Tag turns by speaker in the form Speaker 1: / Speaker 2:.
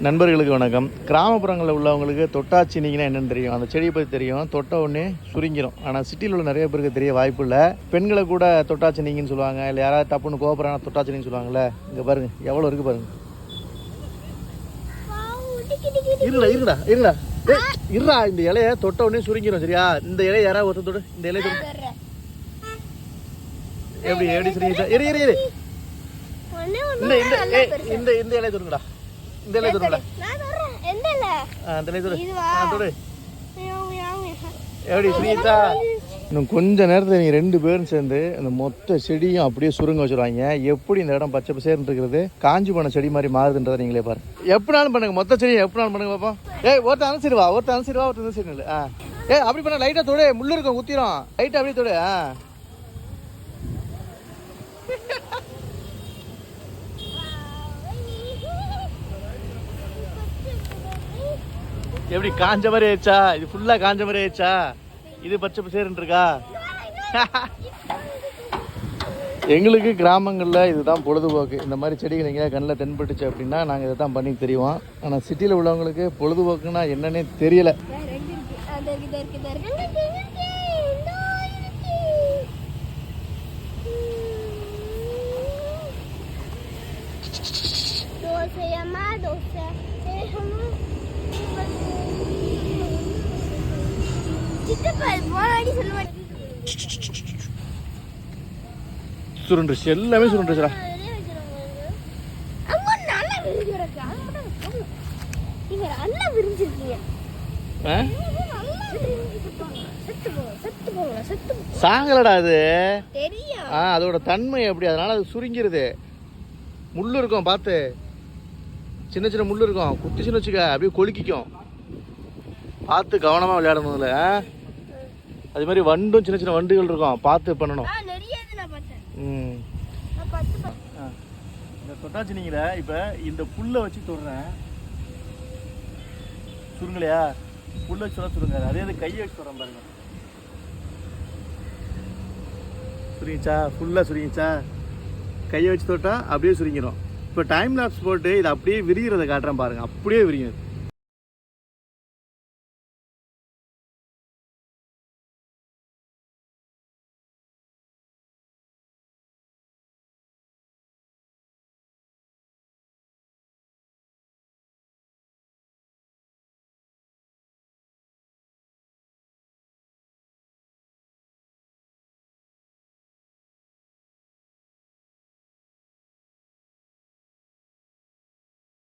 Speaker 1: நண்பர்களுக்கு வணக்கம். கிராமப்புறங்களில் உள்ளவங்களுக்கு தொட்டாச்சினிங்கன்னா என்னென்னு தெரியும், அந்த செடியை பற்றி தெரியும். தொட்ட உடனே சுருங்கிடும். ஆனால் சிட்டியில் உள்ள நிறைய பேருக்கு தெரிய வாய்ப்பு இல்லை. பெண்களை கூட தொட்டாச்சினிங்கன்னு சொல்லுவாங்க, இல்லை யாராவது டப்புன்னு கோபுறாங்க தொட்டாச்சினின்னு சொல்லுவாங்கள்ல. இங்கே பாருங்க எவ்வளோ இருக்குது பாருங்க. இருடா இந்த இலையை தொட்ட உடனே சுருங்கிடும். சரியா? இந்த இலையை யாராவது ஒருத்தர் தொடு. இந்த இலையை தொடு. எப்படி சுருங்கிட்டா? இந்த இலையை தொடுங்கடா. இந்த இலையை தொடுங்கடா. எப்படி சுருங்கிட்டா? இன்னும் கொஞ்ச நேரத்தில் நீங்கள் 2 பேரும் சேர்ந்து அந்த மொத்த செடியும் அப்படியே சுருங்க வச்சுருவாங்க. எப்படி இந்த இடம் பச்சை பசேர்னு இருக்கிறது காஞ்சி போன செடி மாதிரி மாறுதுன்றதை நீங்களே பாரு. எப்படினாலும் பண்ணுங்க, மொத்த செடியும் எப்படினாலும் பண்ணுங்க பார்ப்போம். ஒருத்தர் அனுசரிவா ஒருத்தர் சரி இல்லை. அப்படி பண்ண லைட்டாக தொடு, முள்ளு இருக்கும் குத்திரும். லைட்டாக அப்படியே தொடு. எப்படி காஞ்ச மாதிரி ஆயிடுச்சா? இது ஃபுல்லா காஞ்ச மாதிரி ஆயிடுச்சா? இது பச்சை பசேர்னு இருக்கா? எங்களுக்கு கிராமங்களில் இதுதான் பொழுதுபோக்கு. இந்த மாதிரி செடிகள் எங்கேயா கண்ணில் தென்பட்டுச்சு அப்படின்னா நாங்கள் இதை தான் பண்ணி தெரிவோம். ஆனால் சிட்டியில் உள்ளவங்களுக்கு பொழுதுபோக்குன்னா என்னன்னே தெரியல. சுருண்டுச்சு, எல்லாமே சுருண்டுச்சுடா. சாங்கலடா அது. அதோட தன்மை எப்படி, அதனால அது சுருங்கிருது. முள்ளு இருக்கும் பார்த்து, சின்ன சின்ன முள்ளு இருக்கும். குத்திச்சுன்னு வச்சுக்க அப்படியே கொலுக்கிக்கும். பார்த்து கவனமா விளையாடணும். அதுல அது மாதிரி வண்டும் சின்ன சின்ன வண்டுகள் இருக்கும், பார்த்து பண்ணணும். இந்த தொட்டாச்சினிங்கள இப்ப இந்த புல்லை வச்சு தொடுறேன். சுருங்கலையா? புல்லை வச்சு சொல்ல சுருங்க. அதே அது கையை வச்சு தொடறேன் பாருங்க. சுருங்கிச்சா? ஃபுல்லா சுருங்கிச்சா? கையை வச்சு தொட்டா அப்படியே சுருங்கிடும். இப்போ டைம் லாப்ஸ் போட்டு இதை அப்படியே விரிகிறத காட்டுறேன் பாருங்க. அப்படியே விரியும்.